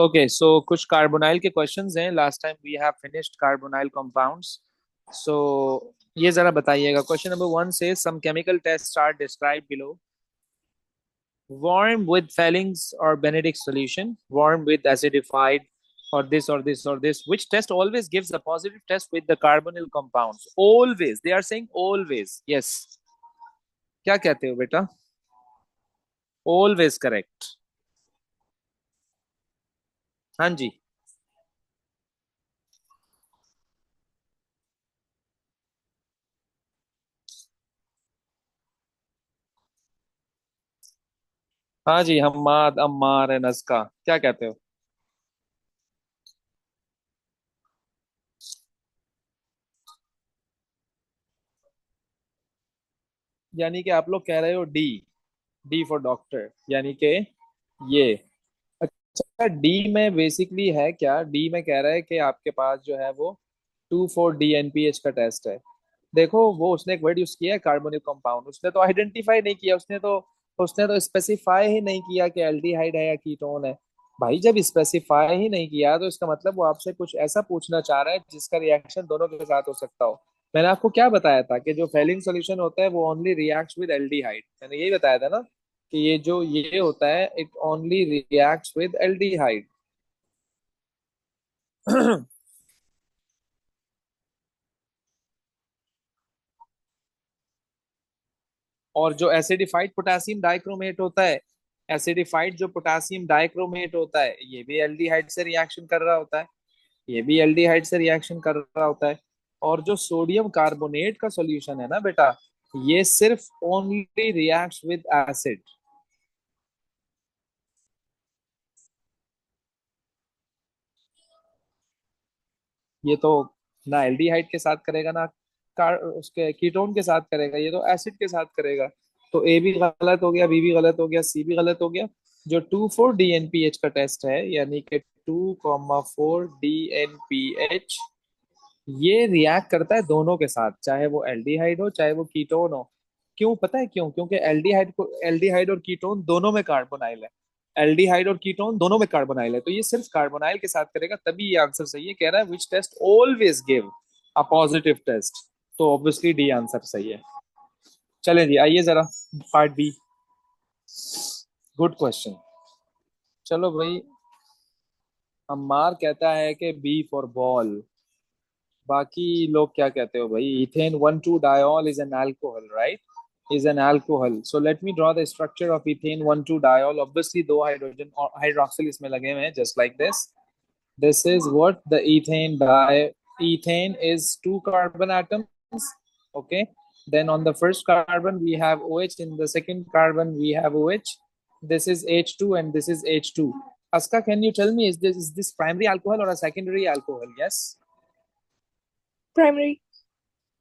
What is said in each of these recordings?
Okay so कुछ carbonyl के questions हैं। Last time we have finished carbonyl compounds. So ये जरा बताइएगा। क्वेश्चन नंबर 1 से some chemical test are describe below. Warm with Fellings or Benedict solution, warm with acidified, or this or this or this. Which test always gives a positive test with the carbonyl compounds? Always. They are saying always. Yes. क्या कहते हो बेटा? Always correct. हाँ जी। हाँ जी, हम्माद अम्मार है नस्का। क्या कहते हो? यानी कि आप लोग कह रहे हो डी। डी फॉर डॉक्टर, यानी कि ये। अच्छा, डी में बेसिकली है क्या? डी में कह रहा है कि आपके पास जो है वो 2,4-DNPH का टेस्ट है। देखो, वो उसने एक वर्ड यूज किया है कार्बोनिल कंपाउंड। उसने तो आइडेंटिफाई नहीं किया। उसने तो स्पेसिफाई ही नहीं किया कि एल्डिहाइड है या कीटोन है। भाई, जब स्पेसिफाई ही नहीं किया तो इसका मतलब वो आपसे कुछ ऐसा पूछना चाह रहा है जिसका रिएक्शन दोनों के साथ हो सकता हो। मैंने आपको क्या बताया था कि जो फेलिंग सॉल्यूशन होता है वो ओनली रिएक्ट्स विद एल्डिहाइड। मैंने यही बताया था ना कि ये जो ये होता है it only reacts with aldehyde. और जो एसिडिफाइड पोटेशियम डाइक्रोमेट होता है, एसिडिफाइड जो पोटेशियम डाइक्रोमेट होता है, ये भी एल्डिहाइड से रिएक्शन कर रहा होता है। ये भी एल्डिहाइड से रिएक्शन कर रहा होता है। और जो सोडियम कार्बोनेट का सॉल्यूशन है ना बेटा, ये सिर्फ ओनली रिएक्ट्स विद एसिड। ये तो ना एल्डिहाइड के साथ करेगा ना उसके कीटोन के साथ करेगा, ये तो एसिड के साथ करेगा। तो ए भी गलत हो गया, बी भी गलत हो गया, सी भी गलत हो गया। जो 2,4-DNPH का टेस्ट है, यानी कि 2,4-DNPH, ये रिएक्ट करता है दोनों के साथ, चाहे वो एल्डिहाइड हो चाहे वो कीटोन हो। क्यों पता है क्यों? क्योंकि एल्डिहाइड और कीटोन दोनों में कार्बोनाइल है। एल्डिहाइड और कीटोन दोनों में कार्बोनाइल है, तो ये सिर्फ कार्बोनाइल के साथ करेगा, तभी ये आंसर सही है। कह रहा है which test always give a positive test, तो ऑब्वियसली डी आंसर सही है। चलें जी, आइए जरा पार्ट बी। Good question. चलो भाई, अम्मार कहता है कि बी फॉर बॉल। बाकी लोग क्या कहते हो भाई? Ethane 1,2-diol is an alcohol, right? Is an alcohol. So let me draw the structure of ethane 1,2-diol. Obviously, दो हाइड्रोजन और हाइड्रोक्सिल इसमें लगे हुए हैं, just like this. This is what the ethane ethane is two carbon atoms. Okay. Then on the first carbon we have OH. In the second carbon we have OH. This is H2 and this is H2. Aska, can you tell me, is this primary alcohol or a secondary alcohol? Yes. Primary.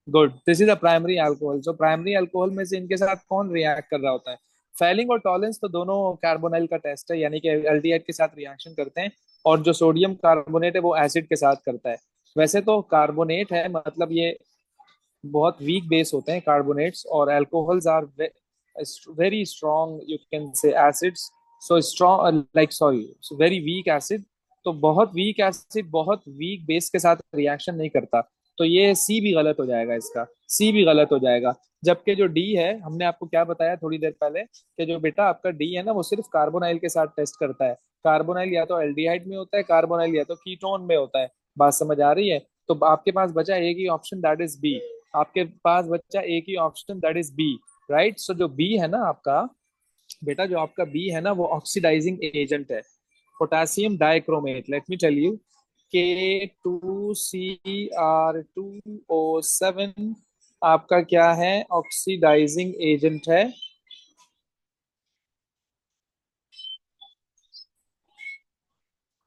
Good, this is a primary alcohol. जो primary alcohol में से इनके साथ कौन react कर रहा होता है? फेलिंग और टॉलेंस तो दोनों कार्बोनाइल का टेस्ट है, यानी कि एल्डिहाइड के साथ रिएक्शन करते हैं। और जो सोडियम कार्बोनेट है वो एसिड के साथ करता है। वैसे तो कार्बोनेट है, मतलब ये बहुत वीक बेस होते हैं कार्बोनेट्स, और alcohols are very strong, you can say acids. So strong like sorry, very weak acid. तो बहुत वीक एसिड बहुत वीक बेस के साथ रिएक्शन नहीं करता। तो ये सी भी गलत हो जाएगा, इसका सी भी गलत हो जाएगा। जबकि जो डी है, हमने आपको क्या बताया थोड़ी देर पहले कि जो बेटा आपका डी है ना, वो सिर्फ कार्बोनाइल के साथ टेस्ट करता है। कार्बोनाइल या तो एल्डिहाइड में होता है, कार्बोनाइल या तो कीटोन में होता है। बात समझ आ रही है? तो आपके पास बचा एक ही ऑप्शन, दैट इज बी। आपके पास बचा एक ही option, that is B. Right. So जो बी है ना आपका बेटा, जो आपका बी है ना, वो ऑक्सीडाइजिंग एजेंट है। Potassium dichromate, let me tell you, K2CR2O7 आपका क्या है? ऑक्सीडाइजिंग एजेंट है।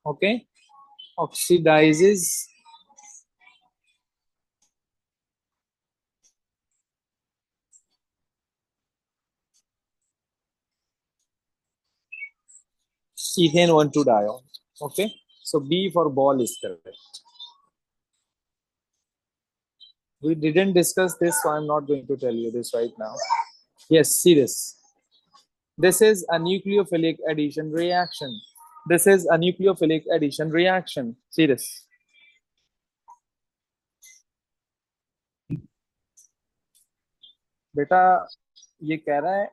Okay, oxidises ethane 1,2-diol. Okay, so B for ball is correct. We didn't discuss this, so I'm not going to tell you this right now. Yes, see this. This is a nucleophilic addition reaction. This is a nucleophilic addition reaction. See this. बेटा ये कह रहा है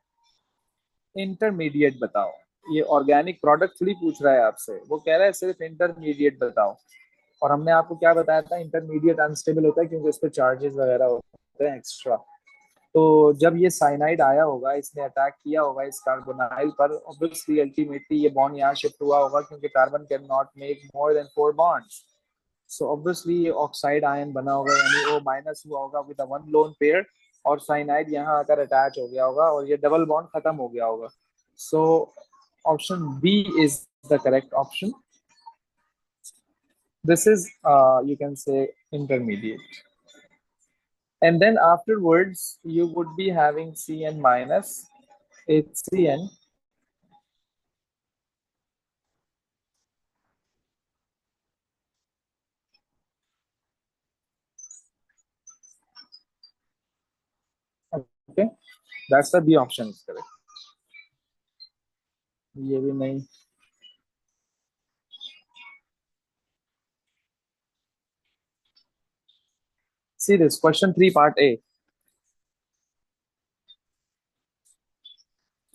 intermediate बताओ। ये organic product थोड़ी पूछ रहा है आपसे, वो कह रहा है सिर्फ इंटरमीडिएट बताओ। और हमने आपको क्या बताया था, इंटरमीडिएट अनस्टेबल होता है क्योंकि उस पर चार्जेस वगैरह होते हैं एक्स्ट्रा। तो जब ये साइनाइड आया होगा, इसने अटैक किया होगा इस कार्बोनाइल पर, ऑब्वियसली अल्टीमेटली ये बॉन्ड यहाँ शिफ्ट हुआ होगा क्योंकि carbon can not make more than 4 bonds. So obviously ये ऑक्साइड आयन बना होगा, यानी वो माइनस हुआ होगा विद वन लोन पेयर, और साइनाइड यहाँ आकर अटैच हो गया होगा और ये डबल बॉन्ड खत्म हो गया होगा। So option B is the correct option. This is you can say intermediate. And then afterwards you would be having Cn minus HCN. Okay, that's the B option is correct. ये भी नहीं। See this question 3 part A।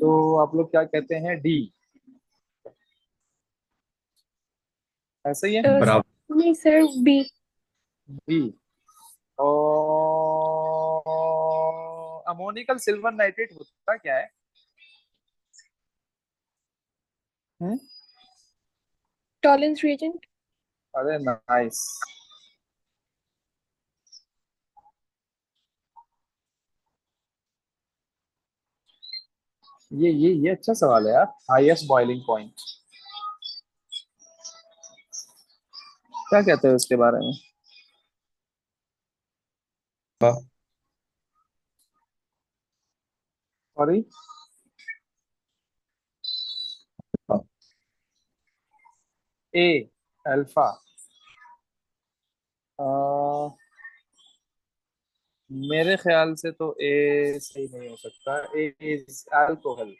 तो आप लोग क्या कहते हैं, D ऐसा ही है? बराबर। नहीं सर, बी। बी। और अमोनिकल सिल्वर नाइट्रेट होता क्या है? हम्म? Tollens reagent. अरे नाइस। ये अच्छा सवाल है यार। हाईएस्ट बॉइलिंग पॉइंट क्या कहते हैं उसके बारे में? Sorry, A alpha. मेरे ख्याल से तो ए सही नहीं हो सकता। A is alcohol.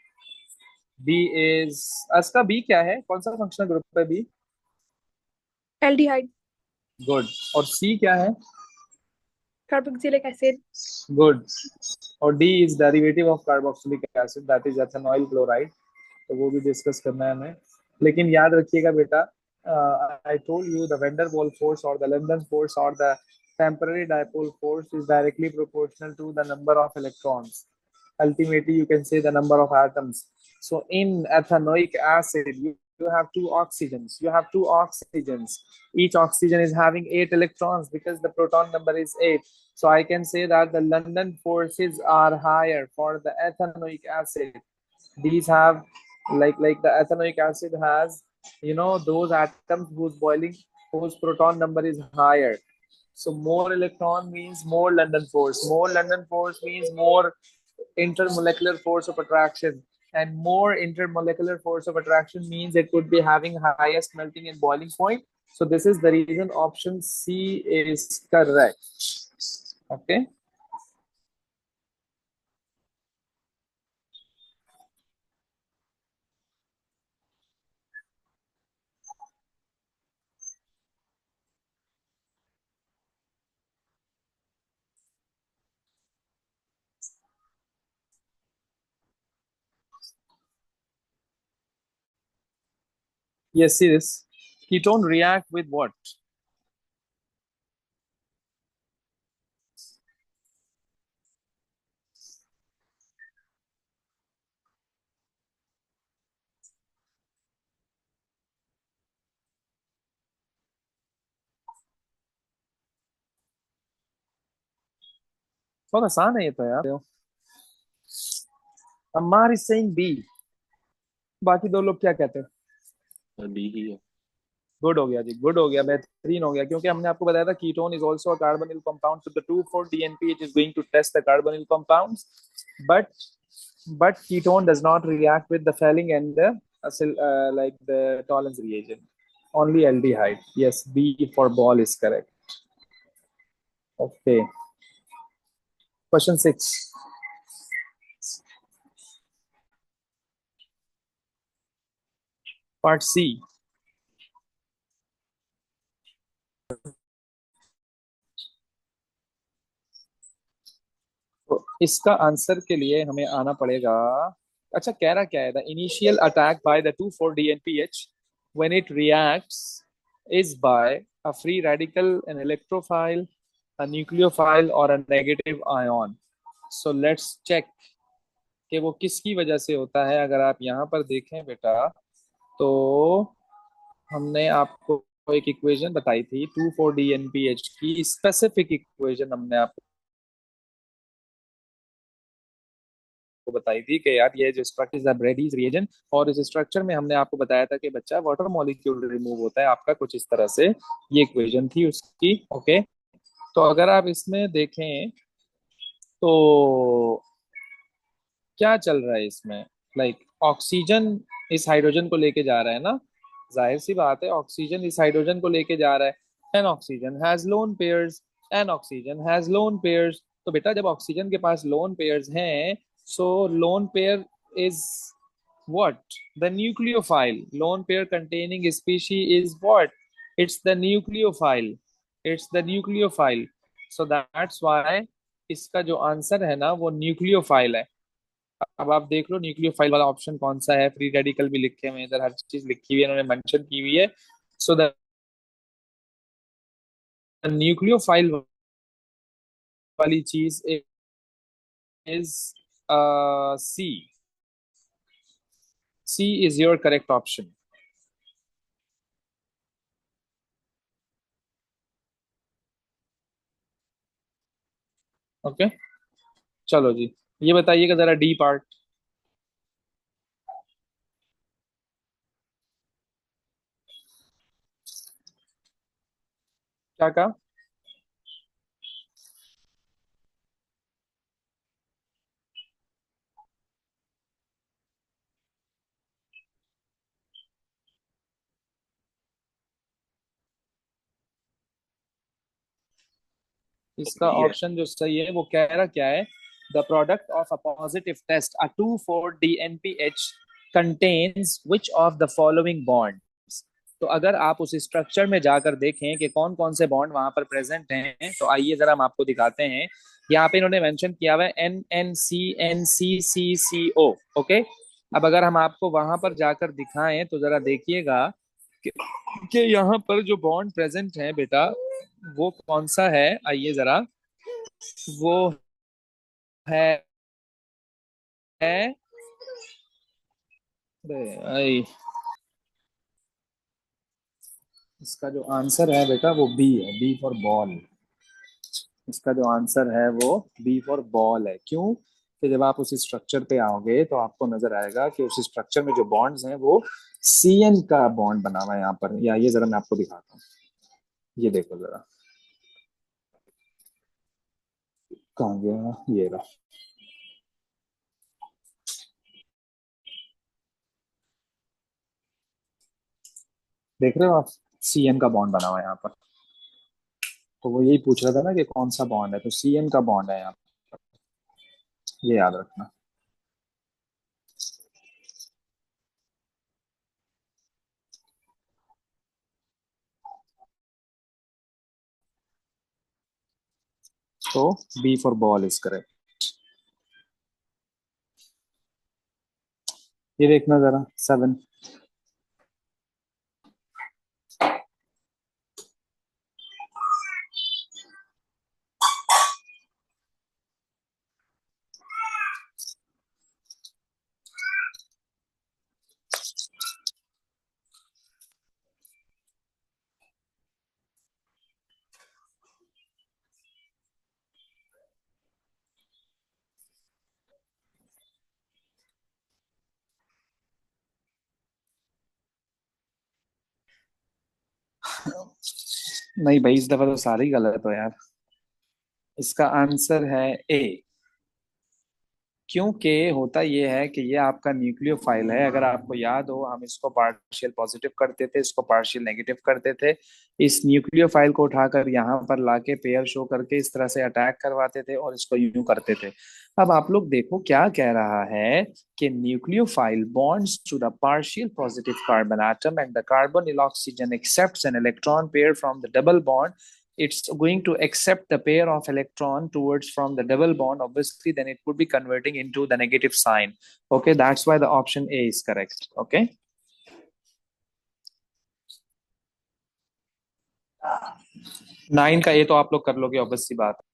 B is, इसका बी क्या है, कौन सा फंक्शनल ग्रुप है बी? एल्डिहाइड। गुड। और सी क्या है? Carboxylic acid. गुड। और D is derivative of carboxylic acid, that is ethanoyl chloride. तो वो भी डिस्कस करना है हमें। लेकिन याद रखिएगा बेटा, I told you the vendor wall force और द लंदन फोर्स और the temporary dipole force is directly proportional to the number of electrons. Ultimately you can say the number of atoms. So in ethanoic acid you have two oxygens. Each oxygen is having 8 electrons because the proton number is 8. So I can say that the London forces are higher for the ethanoic acid. These have, like the ethanoic acid has, those atoms whose proton number is higher. So more electron means more London force. More London force means more intermolecular force of attraction. And more intermolecular force of attraction means it could be having highest melting and boiling point. So this is the reason option C is correct. Okay. Yes, see this. Ketone react with what? बहुत आसान है ये तो यार। Ammar is saying B. बाकी दो लोग क्या कहते हैं? बी ही है। गुड हो गया जी, गुड हो गया, बेहतरीन हो गया। क्योंकि हमने आपको बताया था ketone is also a carbonyl compound, so the 2,4-DNPH is going to test the carbonyl compounds, but ketone does not react with the Fehling and the like the Tollens reagent. Only aldehyde. Yes, B for ball is correct. Okay. Question 6. Part C. तो इसका answer के लिए हमें आना पड़ेगा। अच्छा, कह रहा क्या है, the initial attack by the 2,4-DNPH when it reacts is by a free radical, an electrophile, a nucleophile और a negative ion. So let's check कि वो किसकी वजह से होता है। अगर आप यहाँ पर देखें बेटा, तो हमने आपको एक इक्वेशन बताई थी 2,4-DNPH की, स्पेसिफिक इक्वेशन हमने आपको बताई थी कि यार ये जो स्ट्रक्चर इज ब्रेडीज रिएजेंट, और इस स्ट्रक्चर में हमने आपको बताया था कि बच्चा वाटर मॉलिक्यूल रिमूव होता है आपका, कुछ इस तरह से ये इक्वेशन थी उसकी। ओके, तो अगर आप इसमें देखें तो क्या चल रहा है इसमें, लाइक ऑक्सीजन इस हाइड्रोजन को लेके जा रहा है ना, जाहिर सी बात है ऑक्सीजन इस हाइड्रोजन को लेके जा रहा है, an oxygen has lone pairs, an oxygen has lone pairs. तो बेटा जब ऑक्सीजन के पास लोन पेयर्स हैं, so lone pair is what, the nucleophile, lone pair containing species is what, it's the nucleophile, it's the nucleophile, so that's why इसका जो answer है ना वो न्यूक्लियोफाइल है। अब आप देख लो न्यूक्लियोफाइल वाला ऑप्शन कौन सा है, फ्री रेडिकल भी लिखे हुए हैं इधर, हर चीज लिखी हुई है, इन्होंने मेंशन की हुई है। सो द न्यूक्लियोफाइल वाली चीज is C, C is your correct option. Okay, चलो जी, ये बताइएगा जरा डी पार्ट। क्या कहा? इसका ऑप्शन जो सही है वो कह रहा क्या है, the product of a positive test a 2,4-DNPH contains which of the following bonds. तो अगर आप उस स्ट्रक्चर में जाकर देखें कि कौन कौन से बॉन्ड वहां पर प्रेजेंट हैं, तो आइए जरा हम आपको दिखाते हैं। यहाँ पे इन्होंने मेंशन किया हुआ है NNCNCCCO। ओके, अब अगर हम आपको वहां पर जाकर दिखाएं तो जरा देखिएगा कि, कि यहाँ पर जो बॉन्ड प्रेजेंट है बेटा वो कौन सा है। आइए जरा, वो है, है अरे आई, इसका जो आंसर है बेटा वो बी है, बी फॉर बॉल। इसका जो आंसर है वो बी फॉर बॉल है। क्यों? कि जब आप उस स्ट्रक्चर पे आओगे तो आपको नजर आएगा कि उस स्ट्रक्चर में जो बॉन्ड्स हैं वो CN का बॉन्ड बना हुआ है यहाँ पर। या ये जरा मैं आपको दिखाता हूँ, ये देखो जरा, कहाँ गया ये रहा, देख रहे हो आप, CN का बॉन्ड बना हुआ है यहाँ पर। तो वो यही पूछ रहा था ना कि कौन सा बॉन्ड है, तो CN का बॉन्ड है यहाँ पर, ये याद रखना। तो B for ball is correct. ये देखना जरा 7। नहीं भाई, इस दफा तो सारे ही गलत हो यार। इसका आंसर है ए। क्योंकि होता ये है कि ये आपका न्यूक्लियोफाइल है। अगर आपको याद हो, हम इसको पार्शियल पॉजिटिव करते थे, इसको पार्शियल नेगेटिव करते थे। इस न्यूक्लियोफाइल को उठाकर यहाँ पर लाके पेयर शो करके इस तरह से अटैक करवाते थे और इसको यूं करते थे। अब आप लोग देखो क्या कह रहा है कि nucleophile bonds to the partial positive carbon atom and the carbonyl oxygen accepts an electron pair from the double bond, it's going to accept the pair of electron towards from the double bond. Obviously then it would be converting into the negative sign. Okay, that's why the option A is correct. Okay, 9 का ये तो आप लोग कर लोगे, obvious सी बात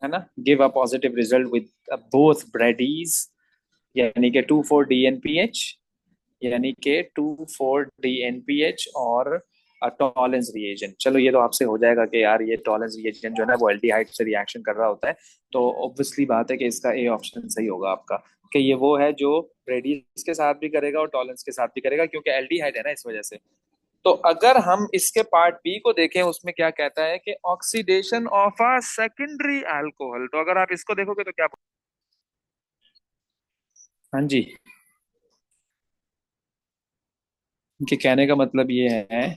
है ना। Give a positive result with both Brady's, यानी कि 2,4-DNPH, यानी कि 2,4-DNPH और टॉलेंस रिएजेंट। चलो ये तो आपसे हो जाएगा कि यार ये टॉलेंस रिएजेंट जो है ना वो एल्डिहाइड से रिएक्शन कर रहा होता है। तो ऑब्वियसली बात है कि इसका ए ऑप्शन सही होगा आपका, कि ये वो है जो रेडियस के साथ भी करेगा और टॉलेंस के साथ भी करेगा, क्योंकि एल्डिहाइड है ना इस वजह से। तो अगर हम इसके पार्ट बी को देखें, उसमें क्या कहता है कि oxidation of a secondary alcohol. तो अगर आप इसको देखोगे तो क्या, हाँ जी, इनके कहने का मतलब ये है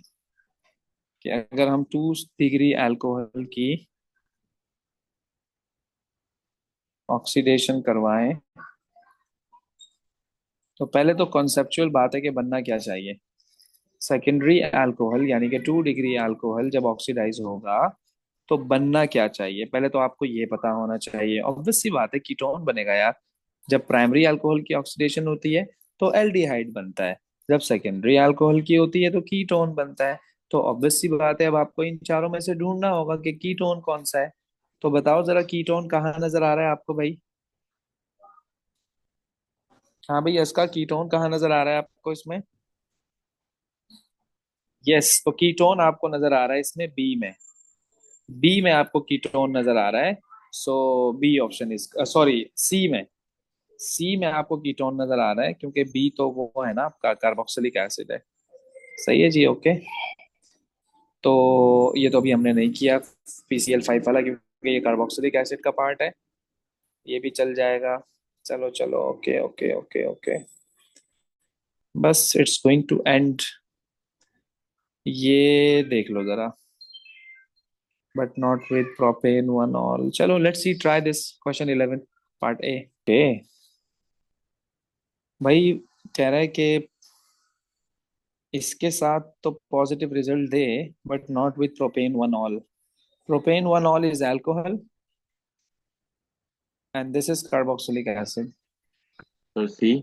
कि अगर हम 2 डिग्री अल्कोहल की ऑक्सीडेशन करवाएं, तो पहले तो कॉन्सेप्चुअल बात है कि बनना क्या चाहिए। सेकेंडरी अल्कोहल यानी कि 2 डिग्री अल्कोहल जब ऑक्सीडाइज होगा तो बनना क्या चाहिए, पहले तो आपको ये पता होना चाहिए। ऑब्वियस सी बात है कीटोन बनेगा यार। जब प्राइमरी अल्कोहल की ऑक्सीडेशन होती है तो एल्डिहाइड बनता है, जब सेकेंडरी अल्कोहल की होती है तो कीटोन बनता है। तो ऑब्वियस सी बात है, अब आपको इन चारों में से ढूंढना होगा कि कीटोन कौन सा है। तो बताओ जरा, कीटोन कहाँ नजर आ रहा है आपको भाई? हाँ भाई, इसका कीटोन कहाँ नजर आ रहा है आपको इसमें? यस, तो कीटोन आपको नजर आ रहा है इसमें बी में। बी में आपको कीटोन नजर आ रहा है। सो बी ऑप्शन इज सॉरी, सी में। सी में आपको कीटोन नजर आ रहा है, क्योंकि बी तो वो है ना आपका कार्बोक्सिलिक एसिड है। सही है जी, ओके। तो ये तो अभी हमने नहीं किया PCl5 वाला, क्योंकि ये कार्बोक्सिलिक एसिड का पार्ट है। ये भी चल जाएगा। चलो चलो, ओके ओके ओके ओके, बस इट्स गोइंग टू एंड। ये देख लो जरा, but not with propan one ol. चलो let's see, try this question 11 part A. Okay भाई, कह रहा है कि इसके साथ तो पॉजिटिव रिजल्ट दे, but not with propan one ol. Propan one ol is alcohol and this is carboxylic acid. तो सी।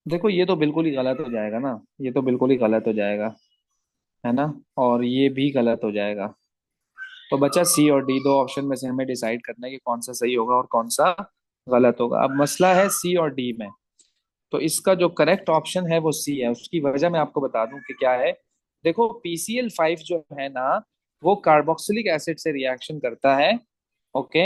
देखो ये तो बिल्कुल ही गलत हो जाएगा ना, ये तो बिल्कुल ही गलत हो जाएगा, है ना। और ये भी गलत हो जाएगा। तो बचा सी और डी, दो ऑप्शन में से हमें डिसाइड करना है कि कौन सा सही होगा और कौन सा गलत होगा। अब मसला है सी और डी में। तो इसका जो करेक्ट ऑप्शन है वो सी है। उसकी वजह मैं आपको बता दूं कि क्या है। देखो PCl5 जो है ना, वो कार्बोक्सिलिक एसिड से रिएक्शन करता है। ओके,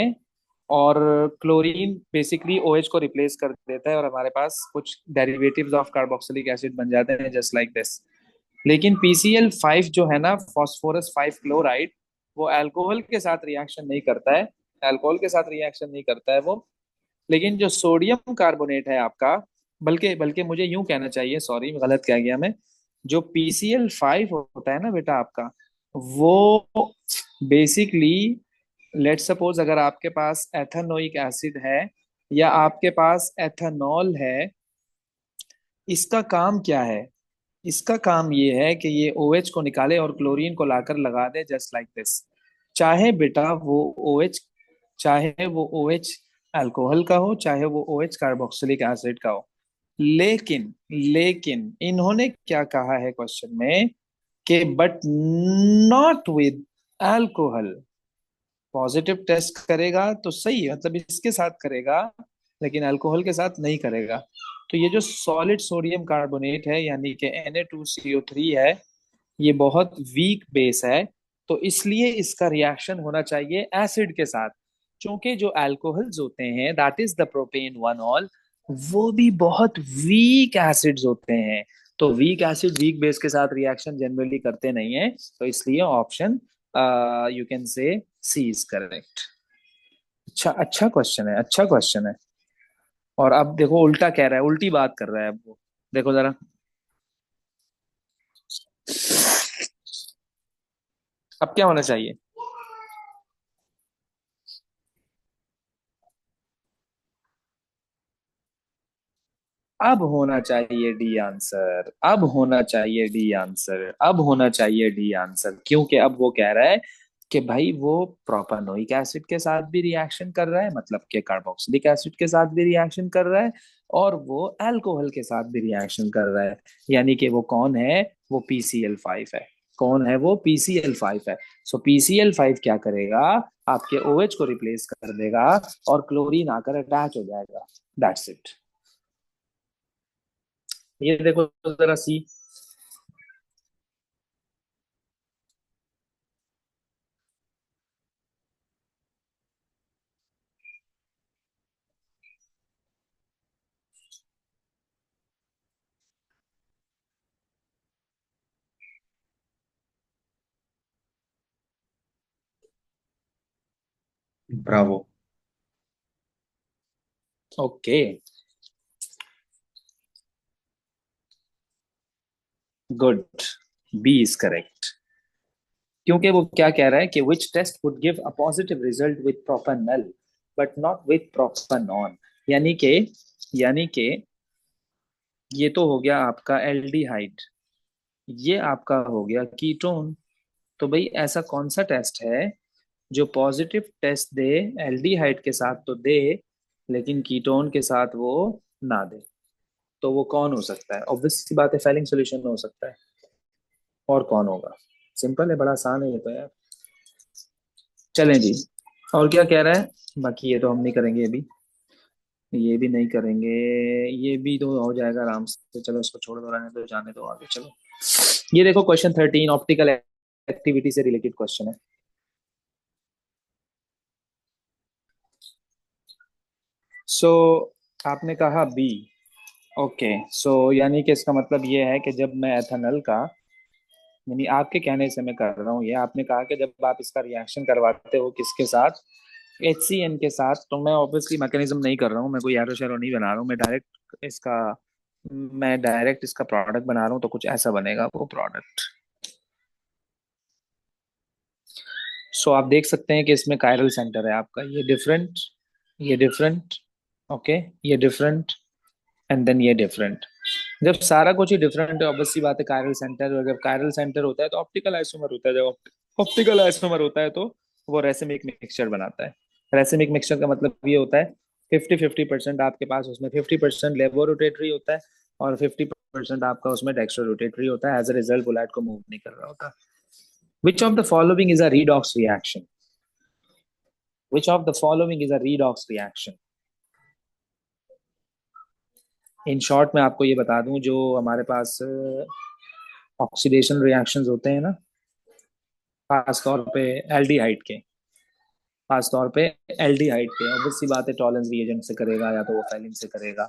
और क्लोरीन बेसिकली OH को रिप्लेस कर देता है और हमारे पास कुछ डेरिवेटिव्स ऑफ कार्बोक्सिलिक एसिड बन जाते हैं, जस्ट लाइक दिस। लेकिन PCl5 जो है ना, फास्फोरस 5 क्लोराइड, वो अल्कोहल के साथ रिएक्शन नहीं करता है। अल्कोहल के साथ रिएक्शन नहीं करता है वो। लेकिन जो सोडियम कार्बोनेट है आपका, बल्कि बल्कि मुझे यूं कहना चाहिए, सॉरी गलत कह गया मैं। जो PCl5 होता है ना बेटा आपका, वो बेसिकली, लेट सपोज अगर आपके पास एथेनोइक एसिड है या आपके पास एथेनॉल है, इसका काम क्या है? इसका काम ये है कि ये OH को निकाले और क्लोरीन को लाकर लगा दे, जस्ट लाइक दिस। चाहे बेटा वो OH, चाहे वो OH अल्कोहल का हो, चाहे वो OH कार्बोक्सिलिक एसिड का हो। लेकिन लेकिन इन्होंने क्या कहा है क्वेश्चन में कि but not with alcohol. Positive test करेगा तो सही, मतलब इसके साथ करेगा, लेकिन अल्कोहल के साथ नहीं करेगा। तो ये जो सॉलिड सोडियम कार्बोनेट है यानी कि Na2CO3 है, ये बहुत वीक बेस है। तो इसलिए इसका रिएक्शन होना चाहिए एसिड के साथ। क्योंकि जो अल्कोहल्स होते हैं, that is the propane one all, वो भी बहुत वीक एसिड्स होते हैं। तो वीक एसिड वीक बेस के साथ रिएक्शन जनरली करते नहीं है, तो इसलिए ऑप्शन यू कैन से सी इज करेक्ट। अच्छा, अच्छा क्वेश्चन है, अच्छा क्वेश्चन है। और अब देखो उल्टा कह रहा है, उल्टी बात कर रहा है अब वो। देखो जरा, अब क्या होना चाहिए? अब होना चाहिए डी आंसर, अब होना चाहिए डी आंसर, अब होना चाहिए डी आंसर, क्योंकि अब वो कह रहा है कि भाई वो प्रोपानोइक एसिड के साथ भी रिएक्शन कर रहा है, मतलब कि कार्बोक्सिलिक एसिड के साथ भी रिएक्शन कर रहा है, और वो अल्कोहल के साथ भी रिएक्शन कर रहा है। यानी कि वो कौन है? वो PCl5 है। कौन है वो? PCl5 है। सो PCl5 क्या करेगा? आपके OH को रिप्लेस कर देगा और क्लोरीन आकर अटैच हो जाएगा। That's it. ये देखो जरा सी। Bravo. Okay, good. B is correct. क्योंकि वो क्या कह रहा है कि which test would give a positive result with propanal but not with propanone. यानी कि यानी कि ये तो हो गया आपका एल्डिहाइड, ये आपका हो गया कीटोन। तो भाई ऐसा कौन सा टेस्ट है जो पॉजिटिव टेस्ट दे? एल्डिहाइड के साथ तो दे, लेकिन कीटोन के साथ वो ना दे। तो वो कौन हो सकता है? ऑब्वियस सी बात है, फेलिंग सोल्यूशन हो सकता है। और कौन होगा? सिंपल है, बड़ा आसान है ये तो यार। चलें जी। और क्या कह रहा है? बाकी ये तो हम नहीं करेंगे अभी, ये भी नहीं करेंगे, ये भी तो हो जाएगा आराम से। चलो इसको छोड़ दो, रहने दो, जाने दो, आगे चलो। ये देखो क्वेश्चन 13 ऑप्टिकल एक्टिविटी से रिलेटेड क्वेश्चन है। सो आपने कहा बी। ओके, सो यानी कि इसका मतलब ये है कि जब मैं एथेनॉल का, यानी आपके कहने से मैं कर रहा हूँ ये, आपने कहा कि जब आप इसका रिएक्शन करवाते हो किसके साथ? HCN के साथ, तो मैं ऑब्वियसली मैकेनिज्म नहीं कर रहा हूँ, मैं कोई एरो शेरो नहीं बना रहा हूँ, मैं डायरेक्ट इसका प्रोडक्ट बना रहा हूँ, तो कुछ ऐसा बनेगा वो प्रोडक्ट। सो आप देख सकते हैं कि इसमें कायरल सेंटर है आपका, ये डिफरेंट, ये डिफरेंट, ओके, ये डिफरेंट, एंड देन ये डिफरेंट। जब सारा कुछ ही डिफरेंट है, ऑब्वियस सी बात है कायरल सेंटर, और जब कायरल सेंटर होता है तो ऑप्टिकल आइसोमर होता है, जब ऑप्टिकल आइसोमर होता है तो वो रेसिमिक मिक्सचर बनाता है। रेसिमिक मिक्सचर का मतलब ये होता है 50-50% आपके पास उसमें 50% लेवो रोटेटरी होता है, और 50% आपका उसमें डेक्स्ट्रो रोटेटरी होता है। एज अ रिजल्ट बुलेट को मूव नहीं कर रहा होता। विच of the following is a redox reaction? Which of the following is a redox reaction? In short में आपको ये बता दूं, जो हमारे पास ऑक्सीडेशन रिएक्शंस होते हैं ना, खास तौर पे एल्डिहाइड के, खास तौर पे एल्डिहाइड के, ऑब्वियस सी बात है टॉलेंस रिएजेंट से करेगा, या तो वो फेलिन से करेगा,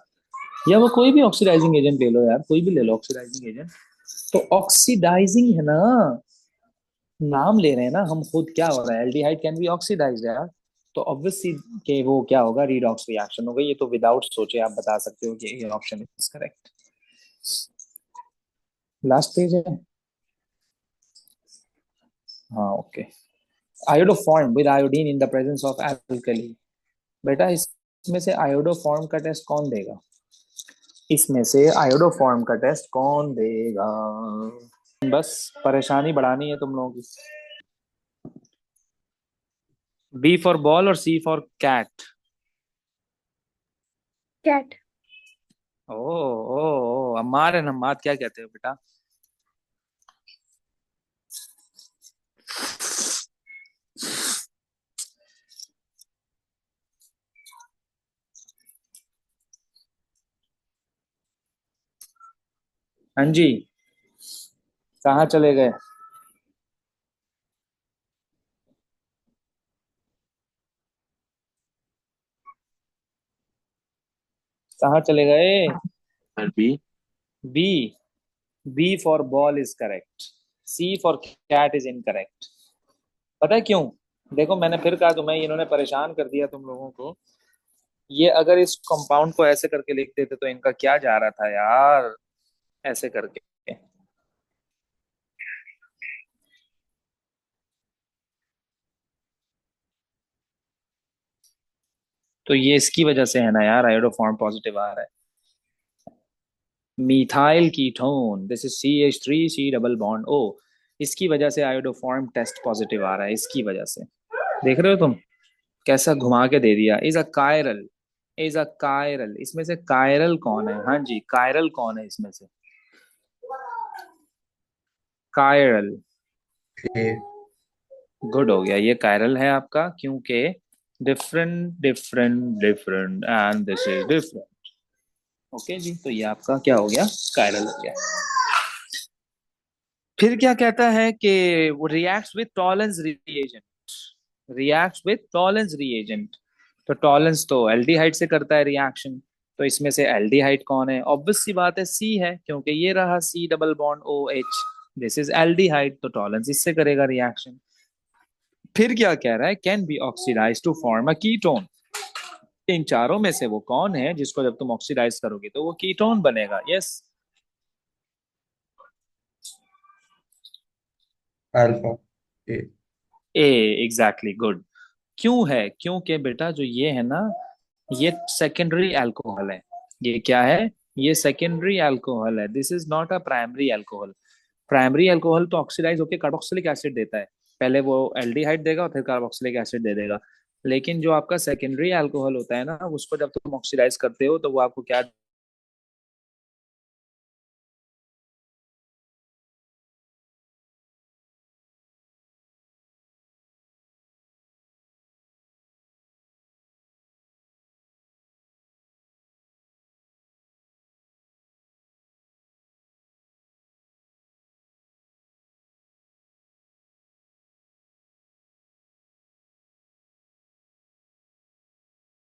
या वो कोई भी ऑक्सीडाइजिंग एजेंट ले लो यार, कोई भी ले लो ऑक्सीडाइजिंग एजेंट। तो ऑक्सीडाइजिंग है ना, नाम ले रहे हैं ना हम खुद, क्या हो रहा है? एल्डिहाइड कैन बी ऑक्सीडाइज्ड यार। तो ऑब्वियसली कि वो क्या होगा? रीडॉक्स रिएक्शन होगा। ये तो विदाउट सोचे आप बता सकते हो कि ये option is correct. Last page है। हाँ, okay. Iodoform with iodine in the presence of alkali. बेटा इसमें से आयोडोफॉर्म का टेस्ट कौन देगा? इसमें से आयोडोफॉर्म का टेस्ट कौन देगा? बस परेशानी बढ़ानी है तुम लोगों की। बी फॉर बॉल और सी फॉर कैट। कैट। ओ ओ अम्मार एंड हम्माद क्या कहते हो बेटा? हाँ जी, कहाँ चले गए? कहाँ चले गए? Sir B. B. B for ball is correct, C for cat is incorrect. पता है क्यों? देखो मैंने फिर कहा तुम्हें, इन्होंने परेशान कर दिया तुम लोगों को। ये अगर इस कंपाउंड को ऐसे करके लिख देते तो इनका क्या जा रहा था यार, ऐसे करके। तो ये इसकी वजह से है ना यार, आयोडोफॉर्म पॉजिटिव आ रहा है। Methyl ketone, this is CH3 C double bond O। इसकी वजह से आयोडोफॉर्म टेस्ट पॉजिटिव आ रहा है, इसकी वजह से। देख रहे हो तुम कैसा घुमा के दे दिया। Is a chiral, is a chiral, इसमें से कायरल कौन है? हाँ जी, कायरल कौन है इसमें से? कायरल। ए। गुड हो गया, ये कायरल है आपका, क्योंकि different different different and this is different. Okay जी, तो ये आपका क्या हो गया? कायरल हो गया। फिर क्या कहता है कि वो reacts with Tollens reagent, reacts with Tollens reagent. तो टॉलेंस तो एल्डिहाइड से करता है रिएक्शन, तो इसमें से एल्डिहाइड कौन है? ऑब्वियस सी बात है सी है, क्योंकि ये रहा C double bond OH, this is aldehyde, तो टॉलेंस इससे करेगा रिएक्शन। फिर क्या कह रहा है? Can be oxidise to form a ketone. इन चारों में से वो कौन है जिसको जब तुम ऑक्सीडाइज करोगे तो वो कीटोन बनेगा? यस। अल्फा। ए। ए, एग्जैक्टली, गुड। क्यों है? क्योंकि बेटा जो ये है ना, ये सेकेंडरी अल्कोहल है। ये क्या है? ये सेकेंडरी अल्कोहल है, this is not a primary alcohol. Primary alcohol तो ऑक्सीडाइज होकर कार्बोक्सिलिक एसिड देता है, पहले वो एल्डिहाइड देगा और फिर कार्बोक्सिलिक एसिड दे देगा। लेकिन जो आपका सेकेंडरी अल्कोहल होता है ना, उसको जब तुम ऑक्सीडाइज करते हो तो वो आपको क्या